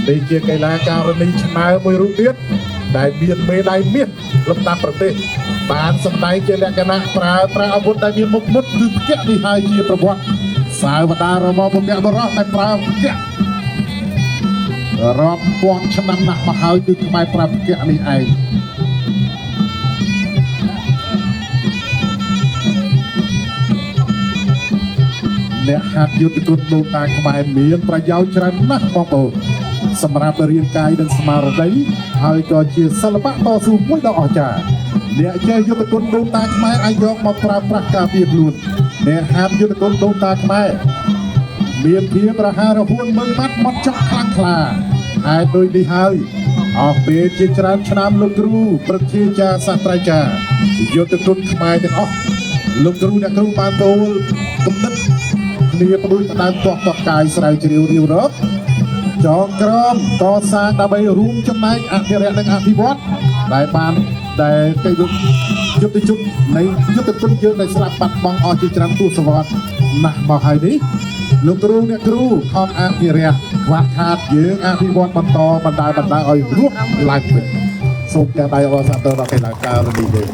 đây chia cây lá cao rồi đi chân mai mùi rút biết đại biên mê đại miết lâm tạpប្រទេសបានសម្ដែងជាលក្ខណៈប្រើអាវុធដែលមានមុខមុតគឺផ្ទះនេះហើយជាប្រវត្តិសាវតារមកពុទ្ធបរិសតែប្រើផ្ទះរាប់ពាន់ឆ្នាំណាស់មកហើយគឺខ្មែរប្រើផ្ទះនេះឯងអ្នកហាត់យុទ្ធគុណដូនតាខ្មែរមានប្រយោជន៍ច្រើនណាស់បងប្អូនសម្រាប់រាងកាយនិងស្មារតីហើយក៏ជាសិល្បៈតស៊ូមួយដ៏អស្ចារ្យអ្នកចេះយុទ្ធគុណដូនតាខ្មែរអាចយកមកប្រើប្រាស់ការពារខ្លួនអ្នកហាត់យុទ្ធគុណដូនតាខ្មែរមានភាពរហ័សរហួនមើលម៉ាត់ម៉ត់ចង់ខ្លាំងក្លាហើយដូចនេះហើយអស់ពេលជាច្រើនឆ្នាំលោកគ្រូប្រធានចារ្យសាស្ត្រាចារ្យយុទ្ធគុណខ្មែរទាំងអស់លោកគ្រូអ្នកគ្រូបានពោលគំនិតគ្នាផ្ដួចផ្ដើមទាស់តបកាយស្រាវជ្រាវរៀបរាប់ចងក្រងកសាងដើម្បីរួមចំណែកអភិរក្សនិងអភិវឌ្ឍដែលបានដែលទៅយុទ្ធជននៃយុទ្ធជនយើងដែលស្លាប់បាត់បង់អស់ជាច្រើនទសវត្សរ៍ណាស់មកហើយនេះលោកគ្រូអ្នកគ្រូខំអភិរក្សខ្វះខាតយើងអភិវឌ្ឍបន្តបណ្ដាឲ្យរស់ឡើងវិញសូមទាំងដៃអរសាទរដល់កីឡាករនេះយើង